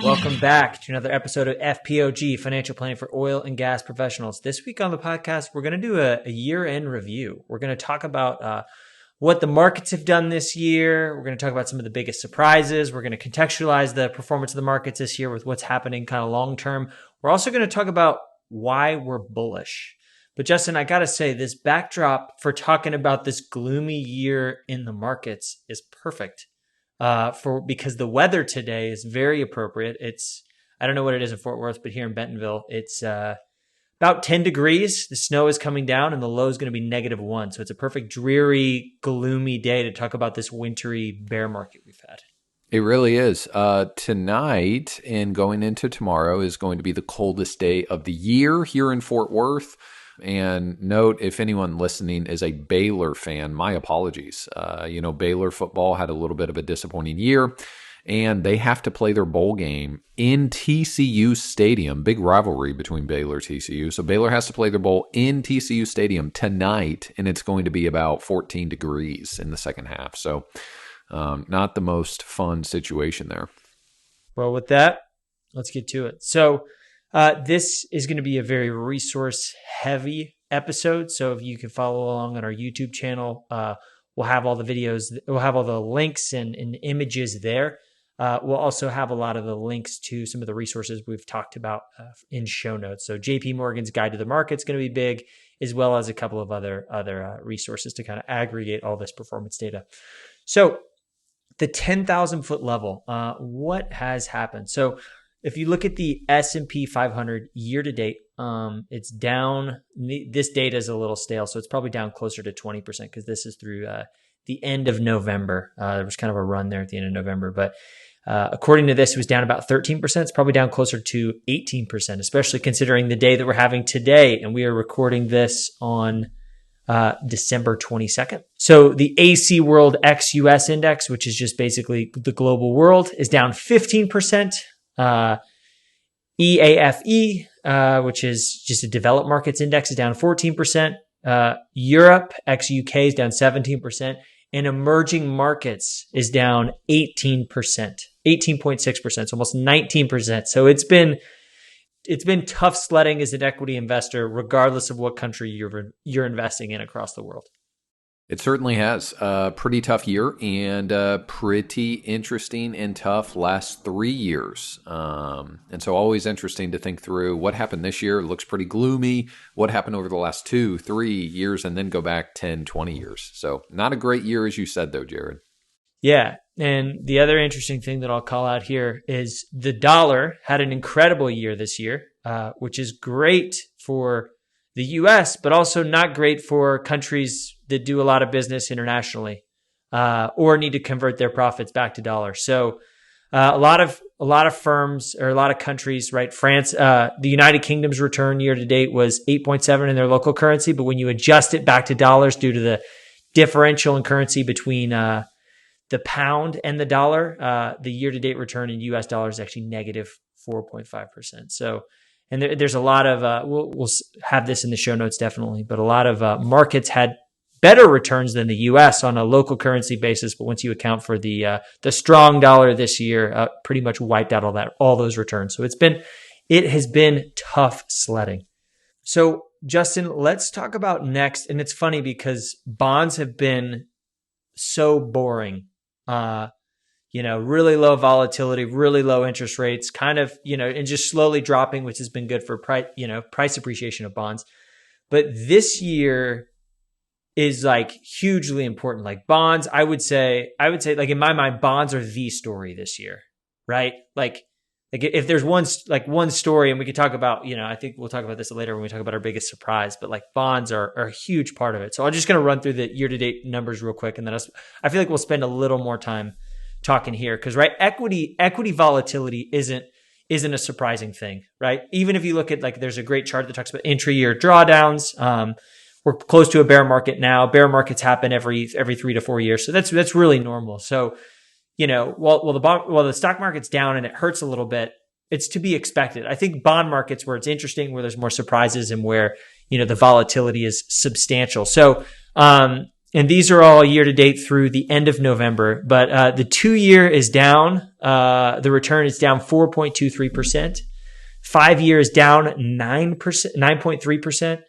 Welcome back to another episode of FPOG, Financial Planning for Oil and Gas Professionals. This week on the podcast, we're going to do a year-end review. We're going to talk about what the markets have done this year. We're going to talk about some of the biggest surprises. We're going to contextualize the performance of the markets this year with what's happening kind of long-term. We're also going to talk about why we're bullish. But Justin, I got to say, this backdrop for talking about this gloomy year in the markets is perfect. Because the weather today is very appropriate. I don't know what it is in Fort Worth, but here in Bentonville, it's about 10 degrees. The snow is coming down and the low is going to be -1. So it's a perfect dreary, gloomy day to talk about this wintry bear market we've had. It really is. Tonight and going into tomorrow is going to be the coldest day of the year here in Fort Worth. And note, if anyone listening is a Baylor fan, my apologies. Baylor football had a little bit of a disappointing year, and they have to play their bowl game in TCU Stadium. Big rivalry between Baylor and TCU. So Baylor has to play their bowl in TCU Stadium tonight, and it's going to be about 14 degrees in the second half. So not the most fun situation there. Well, with that, let's get to it. So this is going to be a very resource-heavy episode. So if you can follow along on our YouTube channel, we'll have all the videos, we'll have all the links and images there. We'll also have a lot of the links to some of the resources we've talked about in show notes. So JP Morgan's Guide to the Market is going to be big, as well as a couple of other resources to kind of aggregate all this performance data. So the 10,000 foot level, what has happened? So if you look at the S&P 500 year to date, it's down. This data is a little stale, so it's probably down closer to 20% because this is through the end of November. There was kind of a run there at the end of November, but according to this, it was down about 13%. It's probably down closer to 18%, especially considering the day that we're having today, and we are recording this on December 22nd. So the AC World ex-US index, which is just basically the global world, is down 15%. EAFE, which is just a developed markets index, is down 14%. Europe, ex-UK, is down 17%. And emerging markets is down 18%, 18.6%, so almost 19%. So it's been tough sledding as an equity investor, regardless of what country you're investing in across the world. It certainly has. A pretty tough year and pretty interesting and tough last 3 years. And so always interesting to think through what happened this year. It looks pretty gloomy. What happened over the last 2, 3 years, and then go back 10, 20 years. So not a great year, as you said, though, Jared. Yeah. And the other interesting thing that I'll call out here is the dollar had an incredible year this year, which is great for the U.S., but also not great for countries that do a lot of business internationally or need to convert their profits back to dollars. So a lot of firms or a lot of countries, right? France, the United Kingdom's return year to date was 8.7 in their local currency, but when you adjust it back to dollars due to the differential in currency between the pound and the dollar, the year to date return in U.S. dollars is actually -4.5%. So. And there's a lot of, we'll have this in the show notes definitely, but a lot of markets had better returns than the U.S. on a local currency basis. But once you account for the strong dollar this year, pretty much wiped out all those returns. So it has been tough sledding. So Justin, let's talk about next. And it's funny because bonds have been so boring. Really low volatility, really low interest rates, kind of, and just slowly dropping, which has been good for price appreciation of bonds. But this year is like hugely important. Like bonds, I would say like in my mind, bonds are the story this year, right? Like if there's one story, and we could talk about, I think we'll talk about this later when we talk about our biggest surprise, but like bonds are a huge part of it. So I'm just going to run through the year-to-date numbers real quick. And then I feel like we'll spend a little more time talking here because, right, equity volatility isn't a surprising thing, right? Even if you look at there's a great chart that talks about intra-year drawdowns. We're close to a bear market now. Bear markets happen every 3 to 4 years. So that's really normal. So, while the stock market's down and it hurts a little bit, it's to be expected. I think bond markets where it's interesting, where there's more surprises and where, the volatility is substantial. So, And these are all year to date through the end of November. But the 2-year is down. The return is down 4.23%. 5-year is down 9%, 9.3%.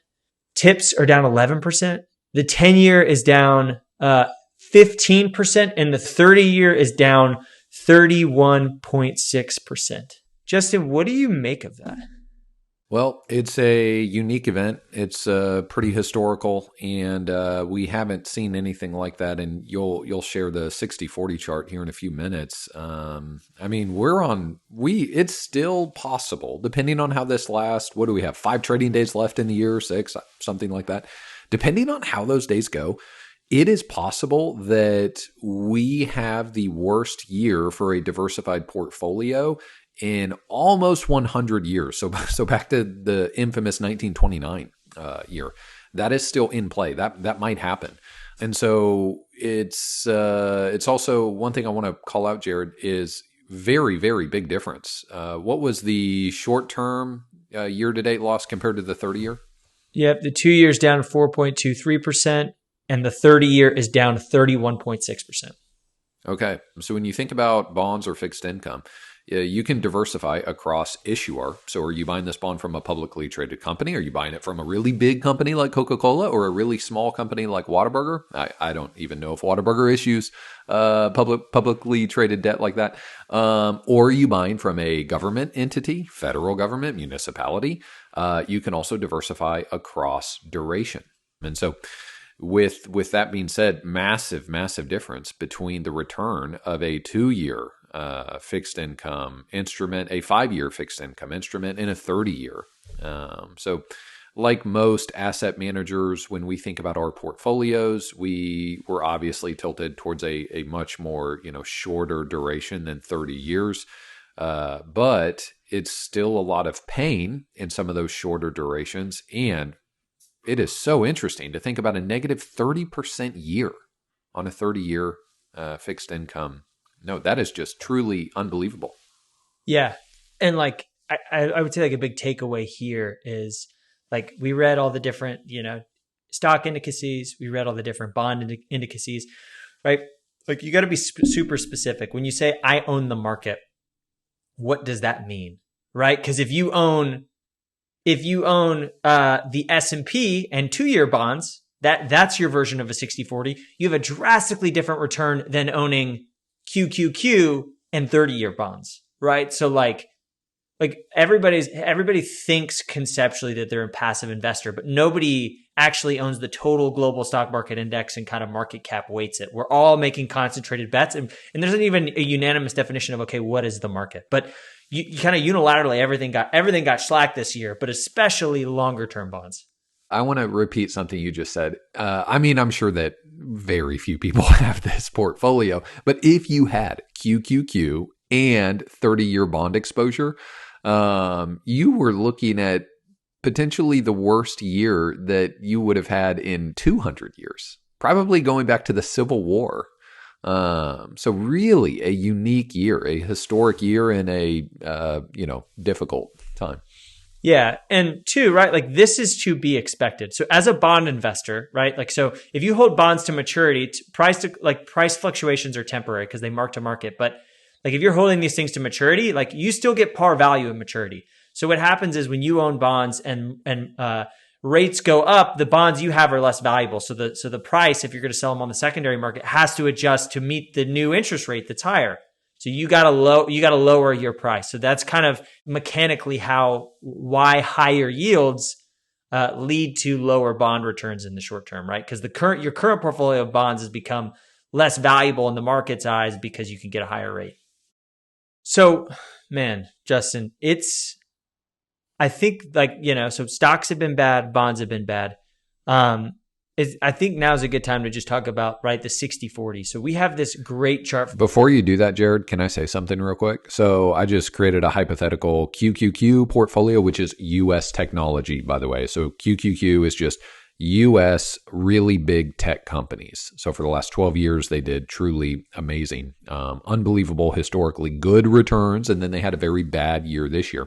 Tips are down 11%. The 10-year is down 15%, and the 30-year is down 31.6%. Justin, what do you make of that? Well, it's a unique event. It's pretty historical, and we haven't seen anything like that. And you'll share the 60-40 chart here in a few minutes. I mean, it's still possible, depending on how this lasts. What do we have? 5 trading days left in the year, 6, something like that. Depending on how those days go, it is possible that we have the worst year for a diversified portfolio in almost 100 years. So back to the infamous 1929 year, that is still in play. That might happen. And so it's also one thing I want to call out, Jared, is very, very big difference. What was the short-term year-to-date loss compared to the 30-year? Yep, the 2 years down 4.23%, and the 30-year is down 31.6%. Okay, so when you think about bonds or fixed income, you can diversify across issuer. So are you buying this bond from a publicly traded company? Are you buying it from a really big company like Coca-Cola or a really small company like Whataburger? I don't even know if Whataburger issues publicly traded debt like that. Or are you buying from a government entity, federal government, municipality? You can also diversify across duration. And so with that being said, massive difference between the return of a 2-year fixed income instrument, a 5-year fixed income instrument, and a 30-year. So like most asset managers, when we think about our portfolios, we were obviously tilted towards a much more, shorter duration than 30 years. But it's still a lot of pain in some of those shorter durations. And it is so interesting to think about a negative 30% year on a 30-year fixed income. No, that is just truly unbelievable. Yeah. And I would say a big takeaway here is we read all the different, stock indices. We read all the different bond indices, right? You got to be super specific. When you say I own the market, what does that mean? Right? Because if you own the S&P and 2-year bonds, that's your version of a 60-40. You have a drastically different return than owning QQQ and 30-year bonds, right? So everybody thinks conceptually that they're a passive investor, but nobody actually owns the total global stock market index and kind of market cap weights it. We're all making concentrated bets, and there's not even a unanimous definition of, okay, what is the market? But you kind of unilaterally, everything got slack this year, but especially longer term bonds. I want to repeat something you just said. I'm sure that very few people have this portfolio, but if you had QQQ and 30-year bond exposure, you were looking at potentially the worst year that you would have had in 200 years, probably going back to the Civil War. So really a unique year, a historic year in a, difficult time. Yeah. And 2, right? This is to be expected. So as a bond investor, right? So if you hold bonds to maturity, price fluctuations are temporary because they mark to market. But if you're holding these things to maturity, you still get par value in maturity. So what happens is when you own bonds and rates go up, the bonds you have are less valuable. So the price, if you're going to sell them on the secondary market, has to adjust to meet the new interest rate that's higher. So you got to lower your price. So that's kind of mechanically why higher yields lead to lower bond returns in the short term, right? Because your current portfolio of bonds has become less valuable in the market's eyes because you can get a higher rate. So, man, Justin, I think so stocks have been bad, bonds have been bad. I think now is a good time to just talk about, right, the 60-40. So we have this great chart. Before you do that, Jared, can I say something real quick? So I just created a hypothetical QQQ portfolio, which is U.S. technology, by the way. So QQQ is just U.S. really big tech companies. So for the last 12 years, they did truly amazing, unbelievable, historically good returns. And then they had a very bad year this year.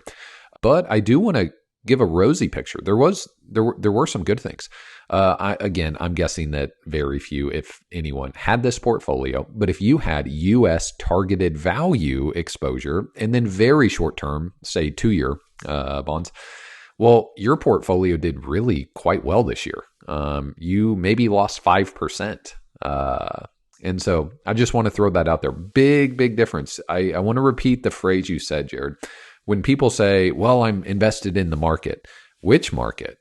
But I do want to give a rosy picture. There were some good things. I'm guessing that very few, if anyone, had this portfolio. But if you had U.S. targeted value exposure and then very short term, say 2-year bonds, well, your portfolio did really quite well this year. You maybe lost 5%. And so I just want to throw that out there. Big difference. I want to repeat the phrase you said, Jared. When people say, well, I'm invested in the market, which market?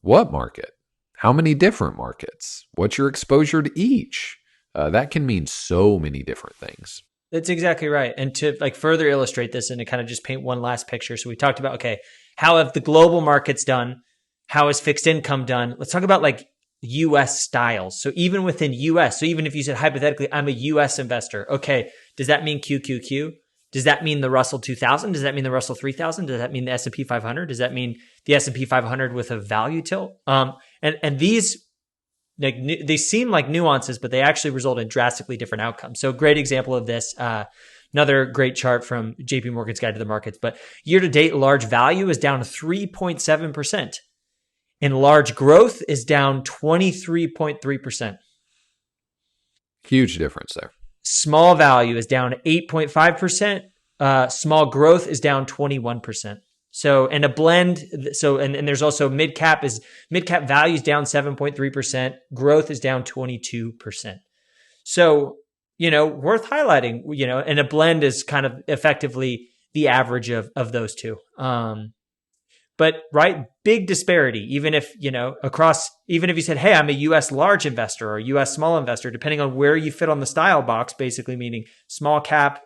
What market? How many different markets? What's your exposure to each? That can mean so many different things. That's exactly right. And to like further illustrate this and to kind of just paint one last picture. So we talked about, okay, how have the global markets done? How is fixed income done? Let's talk about like US styles. So even within US, so even if you said hypothetically, I'm a US investor, okay, does that mean QQQ? Does that mean the Russell 2000? Does that mean the Russell 3000? Does that mean the S&P 500? Does that mean the S&P 500 with a value tilt? And these, like, they seem like nuances, but they actually result in drastically different outcomes. So great example of this, another great chart from JP Morgan's Guide to the Markets, but year to date, large value is down 3.7%. And large growth is down 23.3%. Huge difference there. Small value is down 8.5%. Small growth is down 21%. So, and a blend. So, and there's also mid cap value is down 7.3%. Growth is down 22%. So, worth highlighting, and a blend is kind of effectively the average of those two. But right, big disparity, even if, even if you said, hey, I'm a US large investor or US small investor, depending on where you fit on the style box, basically meaning small cap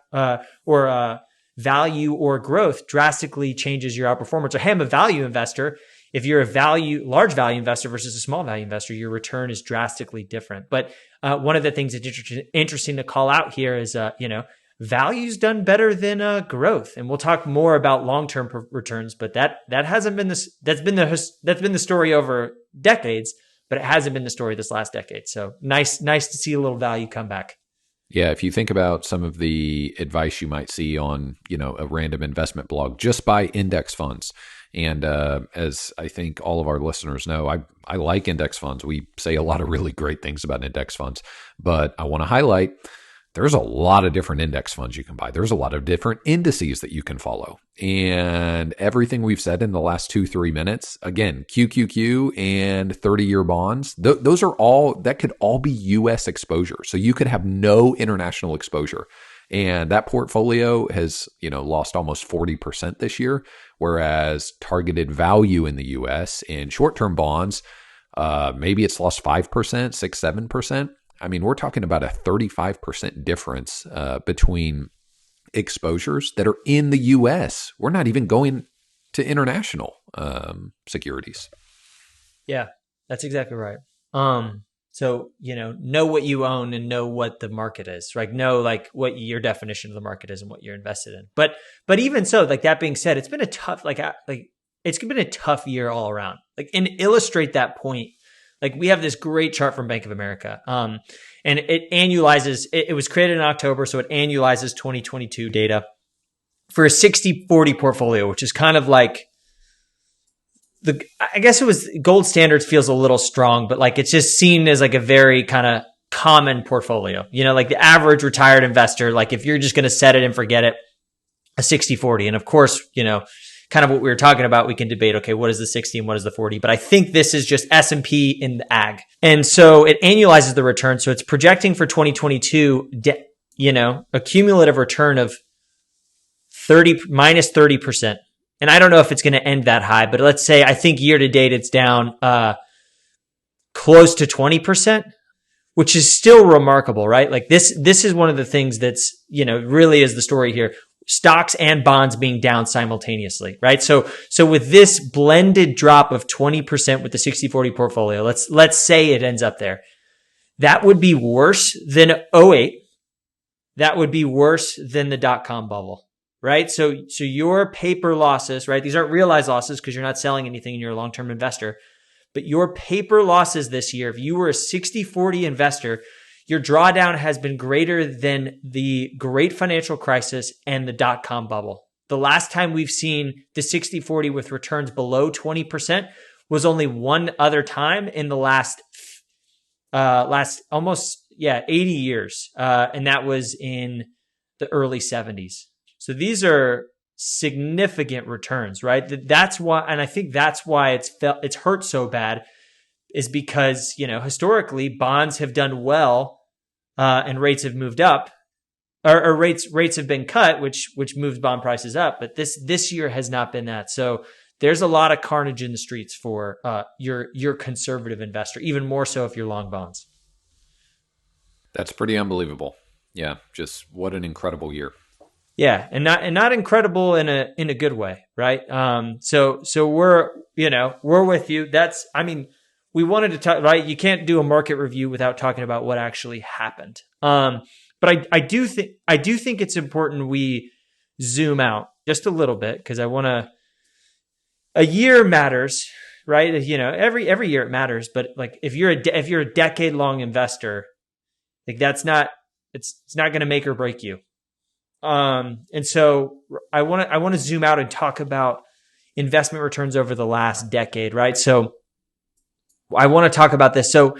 or value or growth drastically changes your outperformance. Or hey, I'm a value investor. If you're a large value investor versus a small value investor, your return is drastically different. But one of the things that's interesting to call out here is, value's done better than growth, and we'll talk more about long-term returns. But that hasn't been this. That's been the story over decades, but it hasn't been the story this last decade. So nice to see a little value come back. Yeah, if you think about some of the advice you might see on a random investment blog, just buy index funds. And as I think all of our listeners know, I like index funds. We say a lot of really great things about index funds, but I want to highlight there's a lot of different index funds you can buy. There's a lot of different indices that you can follow. And everything we've said in the last 2-3 minutes, again, QQQ and 30-year bonds, those are that could all be US exposure. So you could have no international exposure. And that portfolio has, lost almost 40% this year, whereas targeted value in the US and short-term bonds, maybe it's lost 5%, 6-7%. I mean, we're talking about a 35% difference between exposures that are in the U.S. We're not even going to international securities. Yeah, that's exactly right. So, know what you own and know what the market is, right? Know like what your definition of the market is and what you're invested in. But even so, like that being said, it's been a tough, it's been a tough year all around. Like, and illustrate that point. Like we have this great chart from Bank of America, and it annualizes. It was created in October, so it annualizes 2022 data for a 60-40 portfolio, which is kind of like I guess it was gold standards feels a little strong, but like it's just seen as like a very kind of common portfolio. Like the average retired investor, like if you're just going to set it and forget it, a 60-40, and of course, kind of what we were talking about, we can debate, okay, what is the 60 and what is the 40? But I think this is just S&P in the ag. And so it annualizes the return. So it's projecting for 2022, a cumulative return of minus 30%. And I don't know if it's going to end that high, but let's say, I think year to date, it's down close to 20%, which is still remarkable, right? Like this is one of the things that's, really is the story here. Stocks and bonds being down simultaneously, right? So with this blended drop of 20% with the 60-40 portfolio, let's say it ends up there. That would be worse than 2008. That would be worse than the dot-com bubble, right? So your paper losses, right? These aren't realized losses because you're not selling anything and you're a long-term investor, but your paper losses this year, if you were a 60-40 investor, your drawdown has been greater than the great financial crisis and the dot-com bubble. The last time we've seen the 60-40 with returns below 20% was only one other time in the last almost 80 years. And that was in the early 70s. So these are significant returns, right? That's why, and I think that's why it's hurt so bad, is because, historically bonds have done well, and rates have moved up, or rates have been cut, which moves bond prices up. But this year has not been that. So there's a lot of carnage in the streets for your conservative investor, even more so if you're long bonds. That's pretty unbelievable. Yeah, just what an incredible year. Yeah, and not incredible in a good way, right? So we're with you. We wanted to talk, right? You can't do a market review without talking about what actually happened. But I do think it's important we zoom out just a little bit, because a year matters, right? Every year it matters, but like if you're a decade long investor, like it's not going to make or break you. And so I want to zoom out and talk about investment returns over the last decade, right? So I want to talk about this. So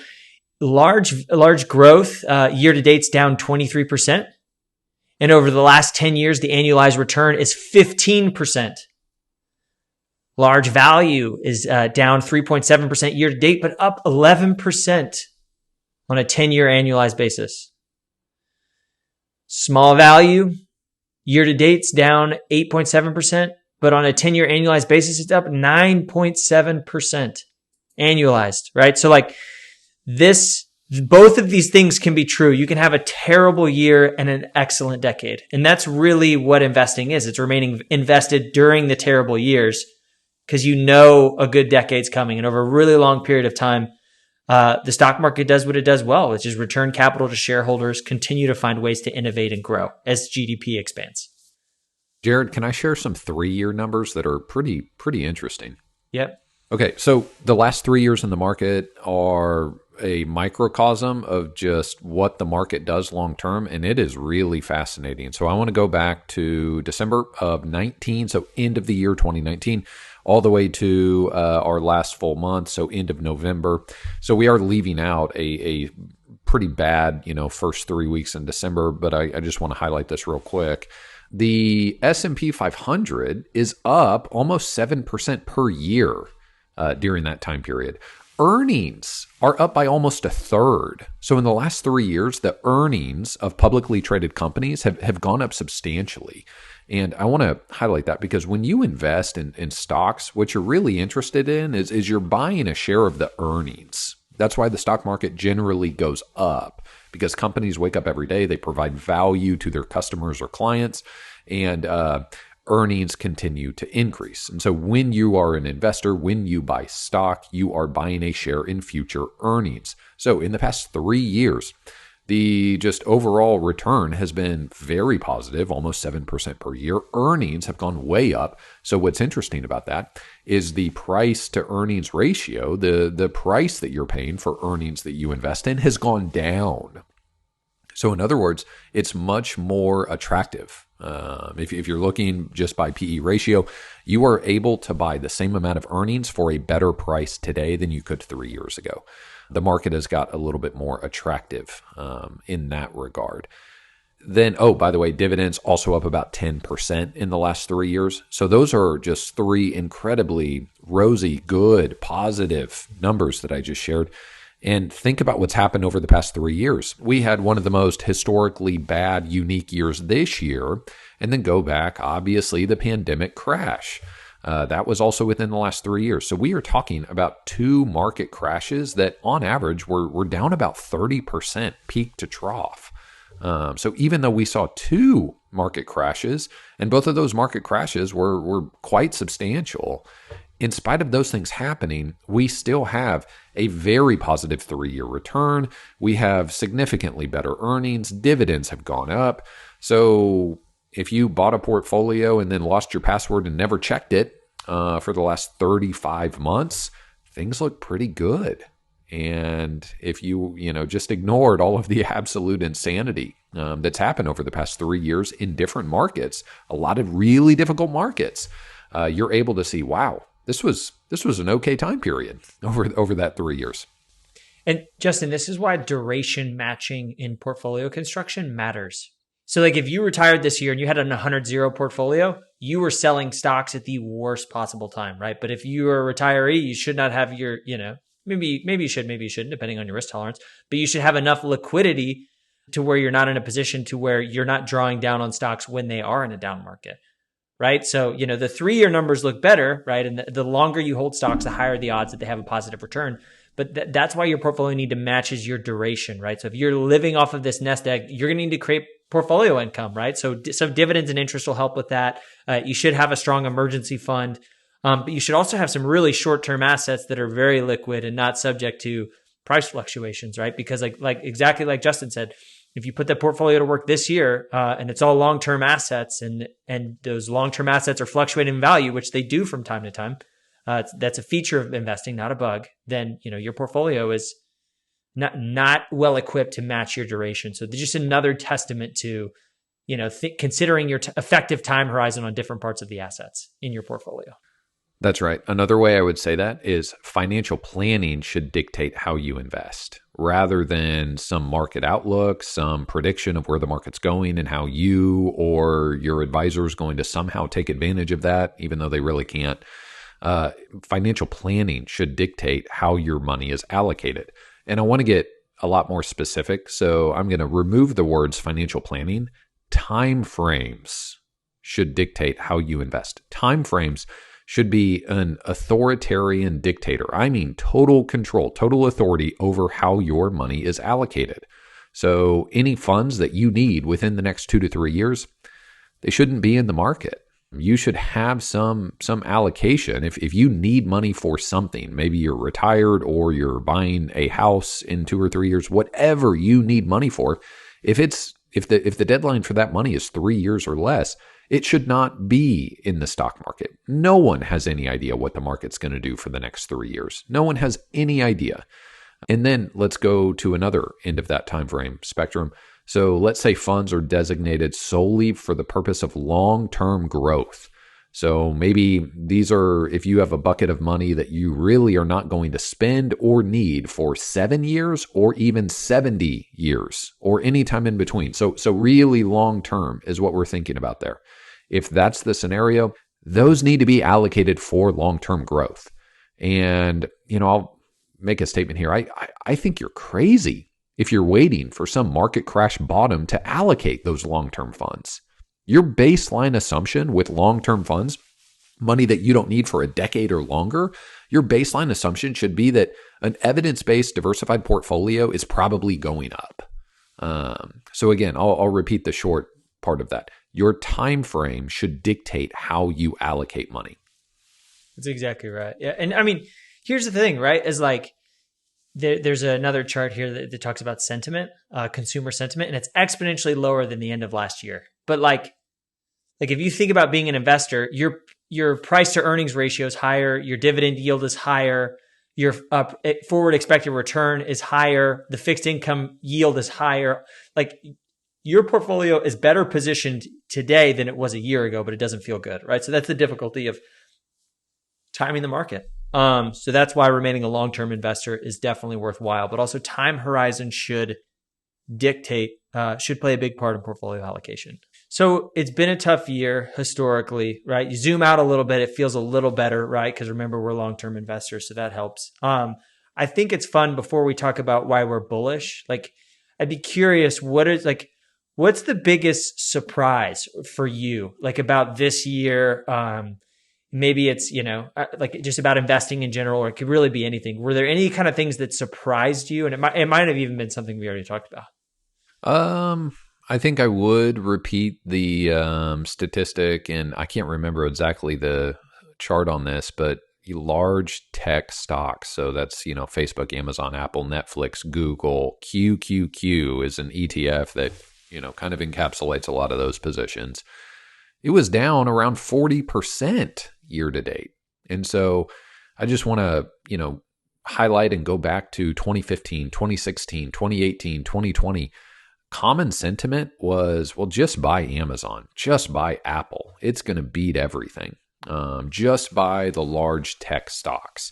large growth, year to date's down 23%. And over the last 10 years, the annualized return is 15%. Large value is down 3.7% year to date, but up 11% on a 10-year annualized basis. Small value, year to date's down 8.7%, but on a 10-year annualized basis, it's up 9.7% annualized, right? So like both of these things can be true. You can have a terrible year and an excellent decade. And that's really what investing is. It's remaining invested during the terrible years, because a good decade's coming. And over a really long period of time, the stock market does what it does well, which is return capital to shareholders, continue to find ways to innovate and grow as GDP expands. Jared, can I share some 3-year numbers that are pretty interesting? Yep. Okay, so the last 3 years in the market are a microcosm of just what the market does long term, and it is really fascinating. So I want to go back to December of 19, so end of the year 2019, all the way to our last full month, so end of November. So we are leaving out a pretty bad, first 3 weeks in December, but I just want to highlight this real quick. The S&P 500 is up almost 7% per year during that time period. Earnings are up by almost a third. So in the last 3 years, the earnings of publicly traded companies have gone up substantially. And I want to highlight that, because when you invest in stocks, what you're really interested in is you're buying a share of the earnings. That's why the stock market generally goes up, because companies wake up every day, they provide value to their customers or clients, and earnings continue to increase. And so when you are an investor, when you buy stock, you are buying a share in future earnings. So in the past 3 years, the just overall return has been very positive, almost 7% per year. Earnings have gone way up. So what's interesting about that is the price to earnings ratio, the price that you're paying for earnings that you invest in, has gone down. So in other words, it's much more attractive. If you're looking just by PE ratio, you are able to buy the same amount of earnings for a better price today than you could 3 years ago. The market has got a little bit more attractive in that regard. Then, by the way, dividends also up about 10% in the last 3 years. So those are just 3 incredibly rosy, good, positive numbers that I just shared. And think about what's happened over the past 3 years. We had one of the most historically bad, unique years this year, and then go back, obviously, the pandemic crash. That was also within the last 3 years. So we are talking about 2 market crashes that on average were down about 30% peak to trough. So even though we saw 2 market crashes, and both of those market crashes were quite substantial, in spite of those things happening, we still have a very positive 3-year return. We have significantly better earnings. Dividends have gone up. So if you bought a portfolio and then lost your password and never checked it for the last 35 months, things look pretty good. And if just ignored all of the absolute insanity that's happened over the past 3 years in different markets, a lot of really difficult markets, you're able to see, wow, this was an okay time period over that 3 years. And Justin, this is why duration matching in portfolio construction matters. So like if you retired this year and you had an 100-0 portfolio, you were selling stocks at the worst possible time, right? But if you are a retiree, you should not have your, maybe you should, maybe you shouldn't, depending on your risk tolerance, but you should have enough liquidity to where you're not in a position to where you're not drawing down on stocks when they are in a down market, right? So, the 3-year numbers look better, right? And the longer you hold stocks, the higher the odds that they have a positive return. But that's why your portfolio need to matches your duration, right? So if you're living off of this nest egg, you're going to need to create portfolio income, right? So some dividends and interest will help with that. You should have a strong emergency fund, but you should also have some really short-term assets that are very liquid and not subject to price fluctuations, right? Because like exactly like Justin said, if you put that portfolio to work this year and it's all long-term assets and those long-term assets are fluctuating in value, which they do from time to time, that's a feature of investing, not a bug, then your portfolio is not well equipped to match your duration. So just another testament to considering your effective time horizon on different parts of the assets in your portfolio. That's right. Another way I would say that is financial planning should dictate how you invest rather than some market outlook, some prediction of where the market's going and how you or your advisor is going to somehow take advantage of that, even though they really can't. Financial planning should dictate how your money is allocated. And I want to get a lot more specific. So I'm going to remove the words financial planning. Time frames should dictate how you invest. Time frames should be an authoritarian dictator. I mean, total control, total authority over how your money is allocated. So any funds that you need within the next 2 to 3 years, they shouldn't be in the market. You should have some allocation. If you need money for something, maybe you're retired or you're buying a house in 2 or 3 years, whatever you need money for, if the deadline for that money is 3 years or less, it should not be in the stock market. No one has any idea what the market's going to do for the next 3 years. No one has any idea. And then let's go to another end of that time frame spectrum. So let's say funds are designated solely for the purpose of long-term growth. So maybe these are, if you have a bucket of money that you really are not going to spend or need for 7 years or even 70 years or any time in between. So really long-term is what we're thinking about there. If that's the scenario, those need to be allocated for long-term growth. And, I'll make a statement here. I think you're crazy if you're waiting for some market crash bottom to allocate those long-term funds. Your baseline assumption with long-term funds, money that you don't need for a decade or longer, your baseline assumption should be that an evidence-based diversified portfolio is probably going up. So again, I'll repeat the short part of that. Your time frame should dictate how you allocate money. That's exactly right. Yeah. And I mean, here's the thing, right? Is like, there's another chart here that talks about sentiment, consumer sentiment, and it's exponentially lower than the end of last year. But like if you think about being an investor, your price to earnings ratio is higher, your dividend yield is higher, your forward expected return is higher, the fixed income yield is higher. Like your portfolio is better positioned today than it was a year ago, but it doesn't feel good, right? So that's the difficulty of timing the market. So that's why remaining a long-term investor is definitely worthwhile, but also time horizon should play a big part in portfolio allocation. So it's been a tough year historically, right? You zoom out a little bit, it feels a little better, right? Because remember, we're long-term investors, so that helps. I think it's fun before we talk about why we're bullish. Like, I'd be curious, what's the biggest surprise for you, like about this year? Maybe it's, like just about investing in general, or it could really be anything. Were there any kind of things that surprised you? And it might have even been something we already talked about. I think I would repeat the statistic, and I can't remember exactly the chart on this, but large tech stocks. So that's, Facebook, Amazon, Apple, Netflix, Google, QQQ is an ETF that, kind of encapsulates a lot of those positions. It was down around 40% year to date. And so I just want to, highlight and go back to 2015, 2016, 2018, 2020, common sentiment was, well, just buy Amazon, just buy Apple. It's going to beat everything. Just buy the large tech stocks.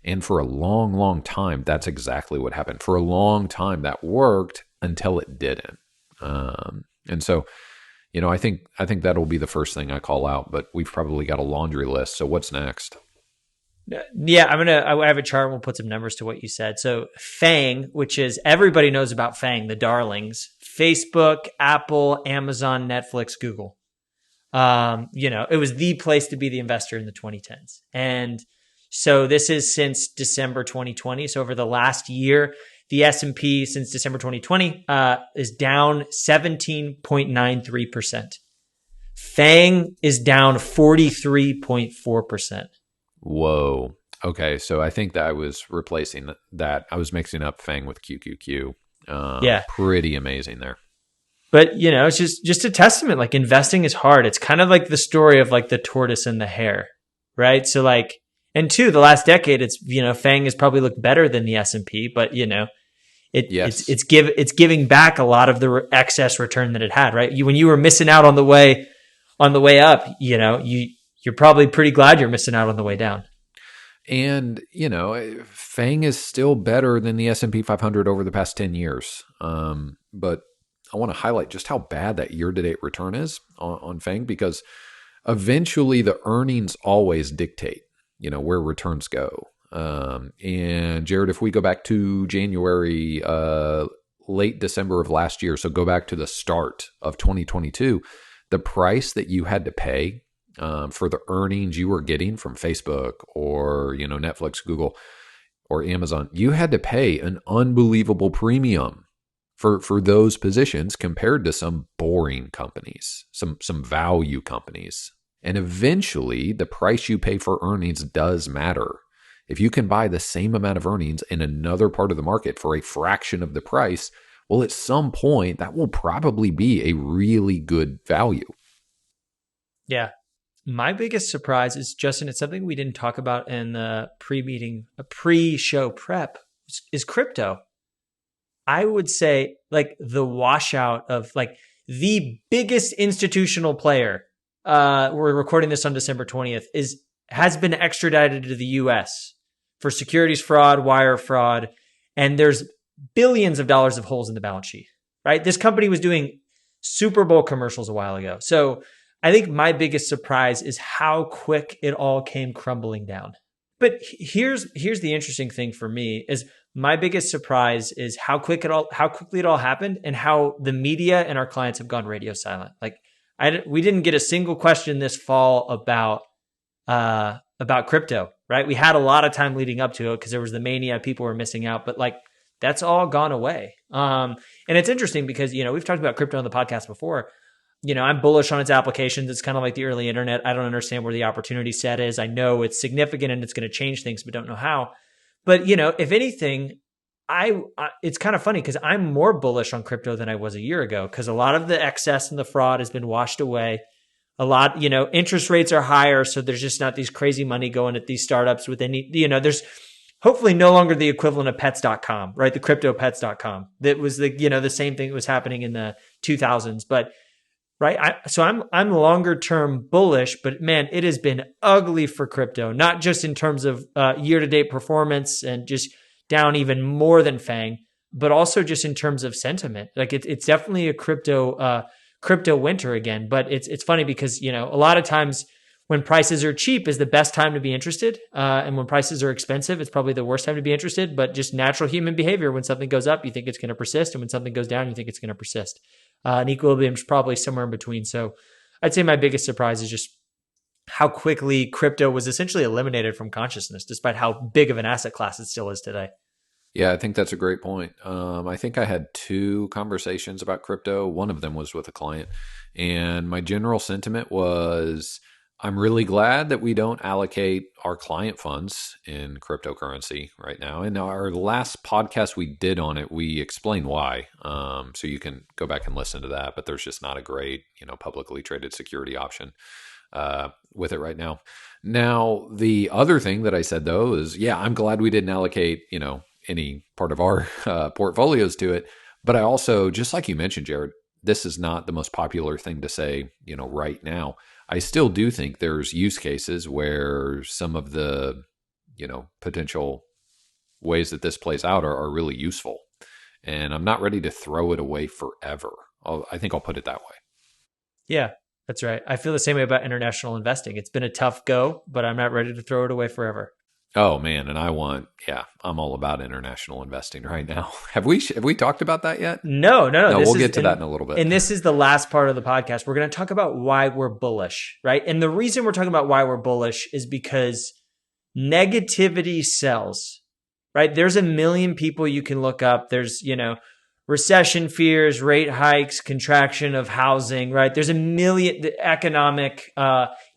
And for a long, long time, that's exactly what happened. For a long time, that worked until it didn't. And so, I think that'll be the first thing I call out, but we've probably got a laundry list. So what's next? Yeah, I have a chart. We'll put some numbers to what you said. So FANG, which is everybody knows about FANG, the darlings, Facebook, Apple, Amazon, Netflix, Google. It was the place to be the investor in the 2010s. And so this is since December 2020. So over the last year, the S&P since December 2020 is down 17.93%. FANG is down 43.4%. Whoa. Okay, so I think that I was replacing that. I was mixing up FANG with QQQ. Yeah. Pretty amazing there. But, it's just a testament. Like, investing is hard. It's kind of like the story of like the tortoise and the hare, right? So like, and two, the last decade, it's, FANG has probably looked better than the S&P, but it's giving back a lot of the excess return that it had, right? When you were missing out on the way up, you're probably pretty glad you're missing out on the way down. And, FANG is still better than the S&P 500 over the past 10 years. But I want to highlight just how bad that year-to-date return is on FANG, because eventually the earnings always dictate, where returns go. And Jared, if we go back to January, late December of last year, so go back to the start of 2022, the price that you had to pay for the earnings you were getting from Facebook or, Netflix, Google, or Amazon, you had to pay an unbelievable premium for those positions compared to some boring companies, some value companies. And eventually, the price you pay for earnings does matter. If you can buy the same amount of earnings in another part of the market for a fraction of the price, well, at some point, that will probably be a really good value. Yeah. My biggest surprise is, Justin, it's something we didn't talk about in the pre-show prep, is crypto. I would say like the washout of like the biggest institutional player, we're recording this on December 20th, has been extradited to the US for securities fraud, wire fraud, and there's billions of dollars of holes in the balance sheet, right? This company was doing Super Bowl commercials a while ago. So I think my biggest surprise is how quick it all came crumbling down. But here's the interesting thing for me is my biggest surprise is how quickly it all happened and how the media and our clients have gone radio silent. Like we didn't get a single question this fall about crypto, right? We had a lot of time leading up to it because there was the mania, people were missing out, but like that's all gone away. And it's interesting because, we've talked about crypto on the podcast before. I'm bullish on its applications. It's kind of like the early internet. I don't understand where the opportunity set is. I know it's significant and it's going to change things, but don't know how. But, if anything, it's kind of funny because I'm more bullish on crypto than I was a year ago because a lot of the excess and the fraud has been washed away. A lot, interest rates are higher. So there's just not these crazy money going at these startups with any, there's hopefully no longer the equivalent of pets.com, right? The crypto pets.com. That was the same thing that was happening in the 2000s. But right. So I'm longer term bullish, but man, it has been ugly for crypto, not just in terms of year to date performance and just down even more than FANG, but also just in terms of sentiment. Like it's definitely a crypto winter again. But it's funny because, a lot of times when prices are cheap is the best time to be interested. And when prices are expensive, it's probably the worst time to be interested. But just natural human behavior, when something goes up, you think it's going to persist. And when something goes down, you think it's going to persist. And equilibrium is probably somewhere in between. So I'd say my biggest surprise is just how quickly crypto was essentially eliminated from consciousness, despite how big of an asset class it still is today. Yeah, I think that's a great point. I think I had 2 conversations about crypto. One of them was with a client. And my general sentiment was, I'm really glad that we don't allocate our client funds in cryptocurrency right now. In our last podcast we did on it, we explained why. So you can go back and listen to that, but there's just not a great, publicly traded security option. with it right now. Now, the other thing that I said though is, yeah, I'm glad we didn't allocate, any part of our portfolios to it. But I also, just like you mentioned, Jared, this is not the most popular thing to say, right now. I still do think there's use cases where some of the, potential ways that this plays out are really useful. And I'm not ready to throw it away forever. I think I'll put it that way. Yeah, that's right. I feel the same way about international investing. It's been a tough go, but I'm not ready to throw it away forever. Oh man, and I'm all about international investing right now. Have we talked about that yet? No, no, no. No, This we'll is, get to that in a little bit. and this is the last part of the podcast. We're going to talk about why we're bullish, right? And the reason we're talking about why we're bullish is because negativity sells, right? There's a million people you can look up. There's, recession fears, rate hikes, contraction of housing, right? There's a million economic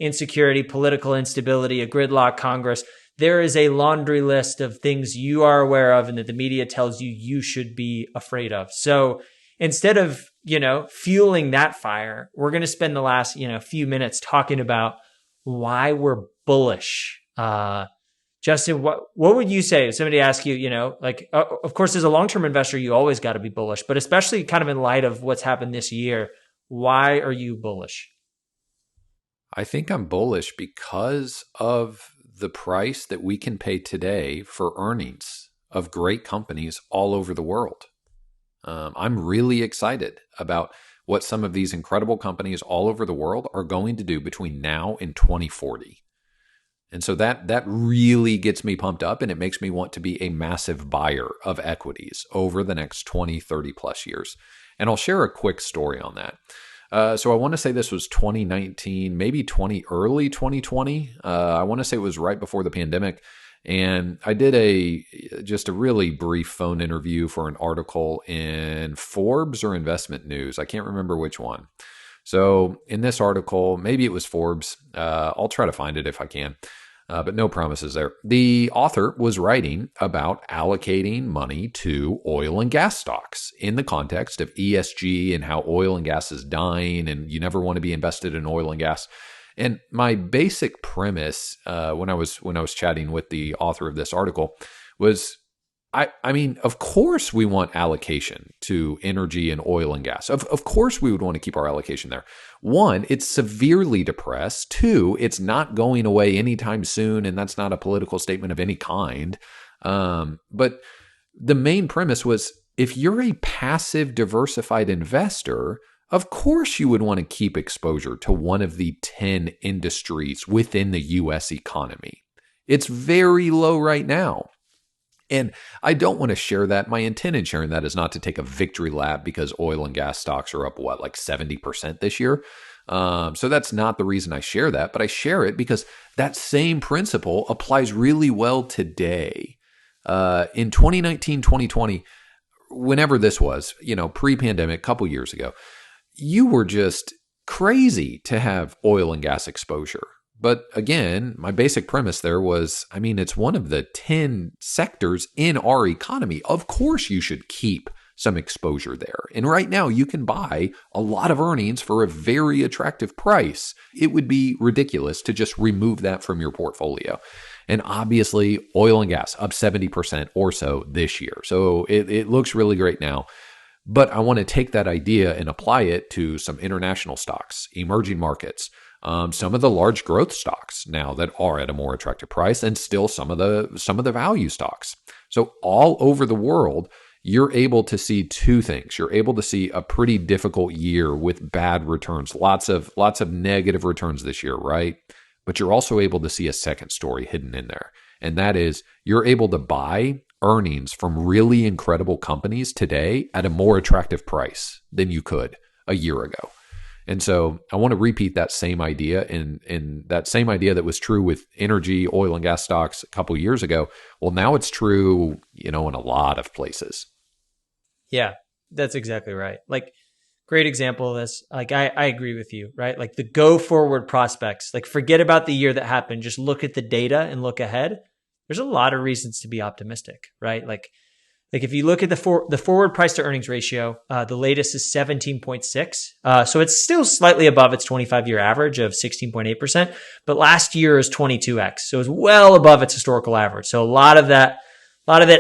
insecurity, political instability, a gridlock Congress. There is a laundry list of things you are aware of and that the media tells you you should be afraid of. So instead of, fueling that fire, we're going to spend the last, few minutes talking about why we're bullish. Justin, what would you say if somebody asks you, of course, as a long-term investor, you always got to be bullish, but especially kind of in light of what's happened this year, why are you bullish? I think I'm bullish because of the price that we can pay today for earnings of great companies all over the world. I'm really excited about what some of these incredible companies all over the world are going to do between now and 2040. And so that really gets me pumped up, and it makes me want to be a massive buyer of equities over the next 20, 30 plus years. And I'll share a quick story on that. So I want to say this was 2019, maybe early 2020. I want to say it was right before the pandemic. And I did just a really brief phone interview for an article in Forbes or Investment News. I can't remember which one. So in this article, maybe it was Forbes. I'll try to find it if I can. But no promises there. The author was writing about allocating money to oil and gas stocks in the context of ESG and how oil and gas is dying and you never want to be invested in oil and gas. And my basic premise when I was chatting with the author of this article was, I mean, of course we want allocation to energy and oil and gas. Of course we would want to keep our allocation there. One, it's severely depressed. Two, it's not going away anytime soon, and that's not a political statement of any kind. But the main premise was, if you're a passive diversified investor, of course you would want to keep exposure to one of the 10 industries within the U.S. economy. It's very low right now. And I don't want to share that. My intent in sharing that is not to take a victory lap because oil and gas stocks are up, like 70% this year. So that's not the reason I share that, but I share it because that same principle applies really well today. In 2019, 2020, whenever this was, pre-pandemic, a couple years ago, you were just crazy to have oil and gas exposure. But again, my basic premise there was, it's one of the 10 sectors in our economy. Of course, you should keep some exposure there. And right now, you can buy a lot of earnings for a very attractive price. It would be ridiculous to just remove that from your portfolio. And obviously, oil and gas up 70% or so this year. So it looks really great now. But I want to take that idea and apply it to some international stocks, emerging markets, some of the large growth stocks now that are at a more attractive price, and still some of the value stocks. So all over the world, you're able to see two things. You're able to see a pretty difficult year with bad returns, lots of negative returns this year, right? But you're also able to see a second story hidden in there. And that is, you're able to buy earnings from really incredible companies today at a more attractive price than you could a year ago. And so I want to repeat that same idea, and that same idea that was true with energy, oil and gas stocks a couple of years ago. Well, now it's true, in a lot of places. Yeah, that's exactly right. Like, great example of this. Like, I agree with you, right? Like the go forward prospects, like forget about the year that happened. Just look at the data and look ahead. There's a lot of reasons to be optimistic, right? Like Like if you look at the forward price to earnings ratio, the latest is 17.6. So it's still slightly above its 25-year average of 16.8%, but last year is 22x. So it's well above its historical average. So a lot of that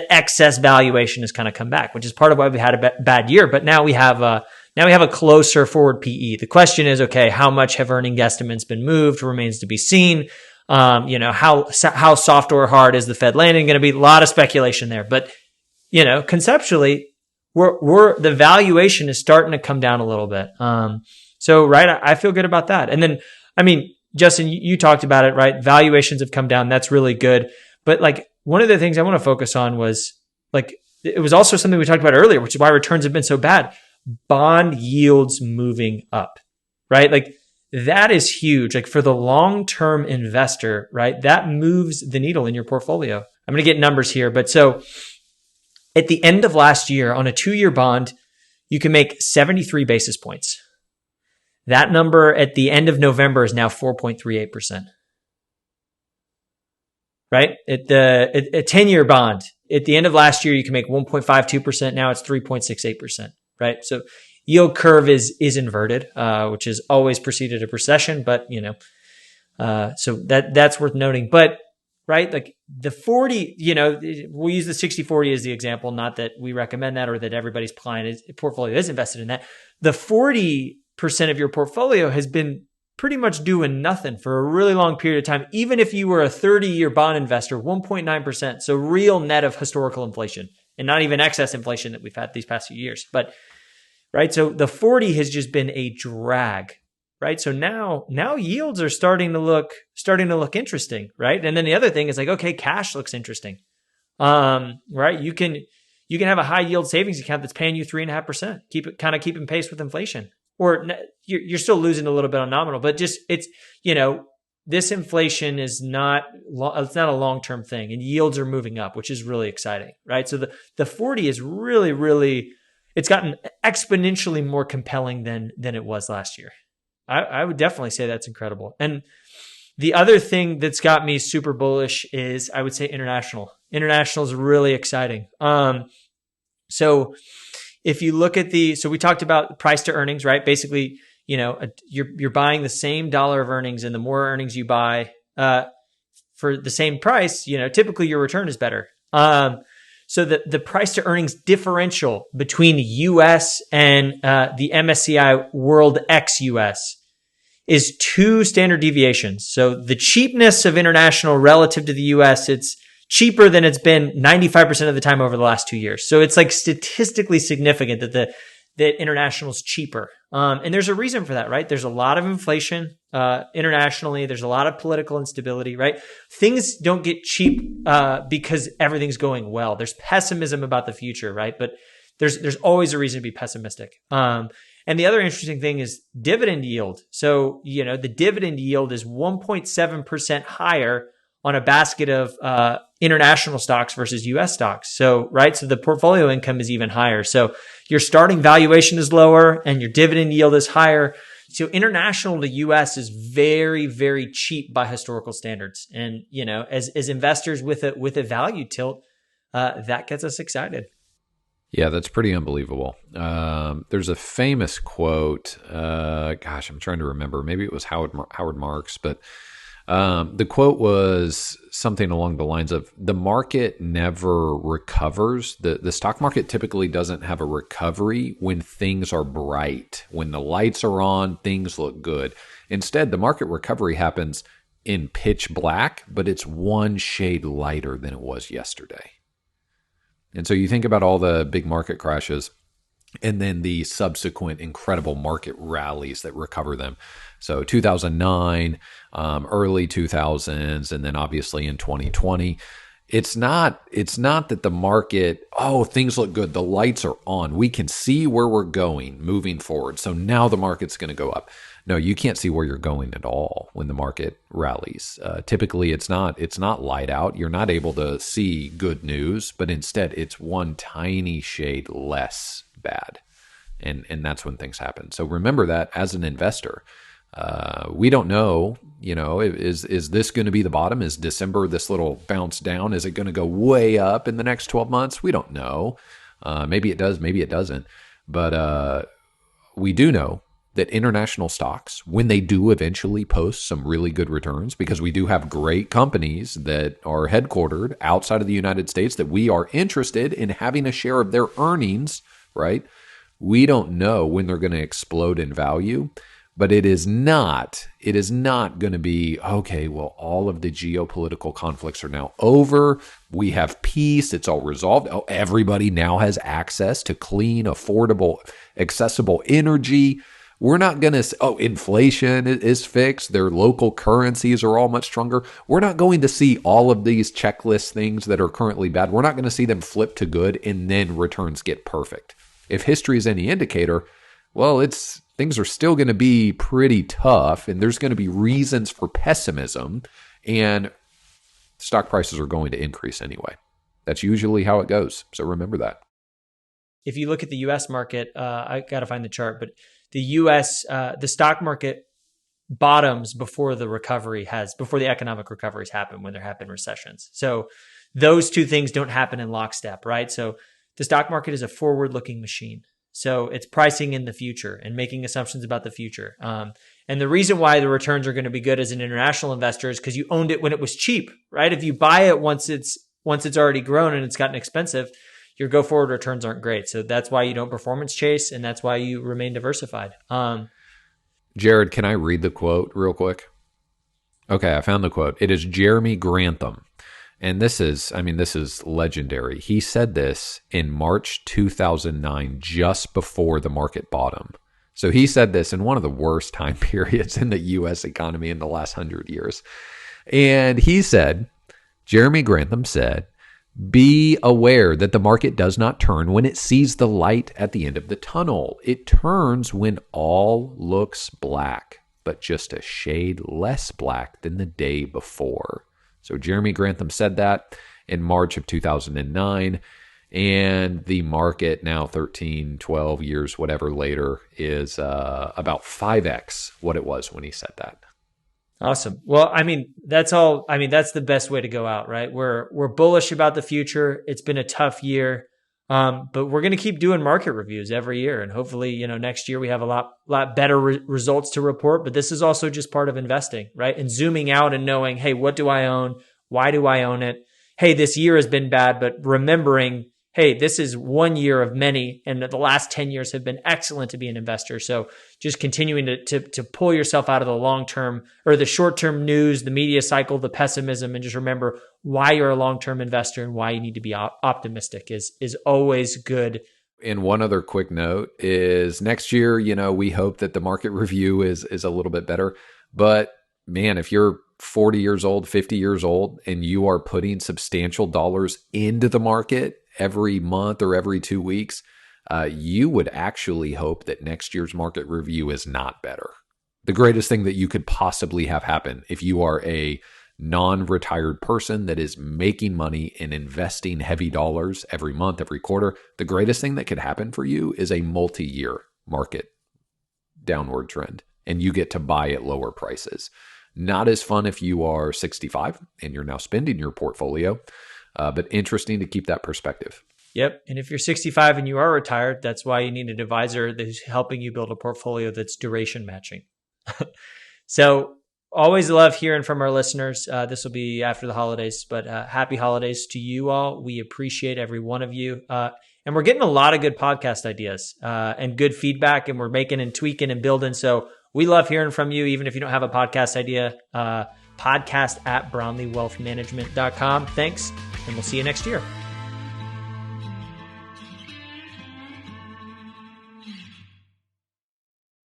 excess valuation has kind of come back, which is part of why we had a bad year. But now we have a closer forward PE. The question is, okay, how much have earning guesstimates been moved? Remains to be seen. How soft or hard is the Fed landing going to be? A lot of speculation there, but conceptually, the valuation is starting to come down a little bit. Right, I feel good about that. And then, Justin, you talked about it, right? Valuations have come down. That's really good. But like one of the things I want to focus on was like, it was also something we talked about earlier, which is why returns have been so bad. Bond yields moving up, right? Like that is huge. Like for the long-term investor, right? That moves the needle in your portfolio. I'm going to get numbers here, but so at the end of last year on a 2-year bond, you can make 73 basis points. That number at the end of November is now 4.38%. Right? At a 10-year bond, at the end of last year, you can make 1.52%. Now it's 3.68%. Right? So yield curve is inverted, which has always preceded a recession, but so that's worth noting. But right? Like the 40, we use the 60-40 as the example, not that we recommend that or that everybody's client portfolio is invested in that. The 40% of your portfolio has been pretty much doing nothing for a really long period of time. Even if you were a 30-year bond investor, 1.9%. So real net of historical inflation and not even excess inflation that we've had these past few years. But right. So the 40 has just been a drag. Right. So now yields are starting to look interesting. Right. And then the other thing is like, okay, cash looks interesting. Right. You can have a high yield savings account that's paying you 3.5%. Keeping pace with inflation, or you're still losing a little bit on nominal, but just this inflation is it's not a long-term thing, and yields are moving up, which is really exciting. Right. So the 40 is really, really, it's gotten exponentially more compelling than it was last year. I would definitely say that's incredible. And the other thing that's got me super bullish is, I would say, international. International is really exciting. So if you look at so we talked about price to earnings, right? Basically, you're buying the same dollar of earnings, and the more earnings you buy for the same price, typically your return is better. So the price to earnings differential between US and the MSCI World ex-US is 2 standard deviations. So the cheapness of international relative to the US, it's cheaper than it's been 95% of the time over the last 2 years. So it's like statistically significant that international is cheaper. And there's a reason for that, right? There's a lot of inflation internationally. There's a lot of political instability, right? Things don't get cheap because everything's going well. There's pessimism about the future, right? But there's always a reason to be pessimistic. And the other interesting thing is dividend yield. So, the dividend yield is 1.7% higher on a basket of international stocks versus US stocks. So, right. So the portfolio income is even higher. So your starting valuation is lower and your dividend yield is higher. So international to US is very, very cheap by historical standards. And, as investors with a value tilt, that gets us excited. Yeah, that's pretty unbelievable. There's a famous quote. I'm trying to remember. Maybe it was Howard Marks, but the quote was something along the lines of, the market never recovers. The stock market typically doesn't have a recovery when things are bright. When the lights are on, things look good. Instead, the market recovery happens in pitch black, but it's one shade lighter than it was yesterday. And so you think about all the big market crashes and then the subsequent incredible market rallies that recover them. So 2009, early 2000s, and then obviously in 2020. It's not that the market, things look good, the lights are on, we can see where we're going moving forward, so now the market's going to go up. No, you can't see where you're going at all when the market rallies. Typically, it's not light out. You're not able to see good news, but instead, it's one tiny shade less bad, and that's when things happen. So remember that as an investor. We don't know, is this going to be the bottom? Is December this little bounce down? Is it going to go way up in the next 12 months? We don't know. Maybe it does, maybe it doesn't. But we do know that international stocks, when they do eventually post some really good returns, because we do have great companies that are headquartered outside of the United States that we are interested in having a share of their earnings, right? We don't know when they're going to explode in value, but it is not going to be, okay, well, all of the geopolitical conflicts are now over. We have peace. It's all resolved. Oh, everybody now has access to clean, affordable, accessible energy. We're not going to, inflation is fixed. Their local currencies are all much stronger. We're not going to see all of these checklist things that are currently bad. We're not going to see them flip to good and then returns get perfect. If history is any indicator, well, things are still going to be pretty tough, and there's going to be reasons for pessimism, and stock prices are going to increase anyway. That's usually how it goes. So remember that. If you look at the U.S. market, I got to find the chart, but the U.S., the stock market bottoms before the economic recoveries happen, when there happen recessions. So those two things don't happen in lockstep, right? So the stock market is a forward-looking machine. So it's pricing in the future and making assumptions about the future. And the reason why the returns are going to be good as an international investor is because you owned it when it was cheap, right? If you buy it once it's already grown and it's gotten expensive, your go-forward returns aren't great. So that's why you don't performance chase, and that's why you remain diversified. Jared, can I read the quote real quick? Okay, I found the quote. It is Jeremy Grantham. And this is legendary. He said this in March 2009, just before the market bottom. So he said this in one of the worst time periods in the U.S. economy in the last 100 years. And he said, Jeremy Grantham said, "Be aware that the market does not turn when it sees the light at the end of the tunnel. It turns when all looks black, but just a shade less black than the day before." So Jeremy Grantham said that in March of 2009, and the market now 13, 12 years, whatever later, is about 5x what it was when he said that. Awesome. Well, that's the best way to go out, right? We're bullish about the future. It's been a tough year, but we're going to keep doing market reviews every year, and hopefully, next year we have a lot better results to report. But this is also just part of investing, right? And zooming out and knowing, hey, what do I own? Why do I own it? Hey, this year has been bad, but remembering, hey, this is one year of many, and the last 10 years have been excellent to be an investor. So just continuing to pull yourself out of the long-term or the short-term news, the media cycle, the pessimism, and just remember why you're a long-term investor and why you need to be optimistic is always good. And one other quick note is next year, we hope that the market review is a little bit better. But man, if you're 40 years old, 50 years old, and you are putting substantial dollars into the market every month or every 2 weeks, you would actually hope that next year's market review is not better. The greatest thing that you could possibly have happen if you are a non-retired person that is making money and investing heavy dollars every month, every quarter, the greatest thing that could happen for you is a multi-year market downward trend, and you get to buy at lower prices. Not as fun if you are 65 and you're now spending your portfolio, but interesting to keep that perspective. Yep. And if you're 65 and you are retired, that's why you need an advisor who's helping you build a portfolio that's duration matching. So always love hearing from our listeners. This will be after the holidays, but happy holidays to you all. We appreciate every one of you. And we're getting a lot of good podcast ideas and good feedback, and we're making and tweaking and building. So we love hearing from you, even if you don't have a podcast idea. Podcast@brownleewealthmanagement.com. Thanks, and we'll see you next year.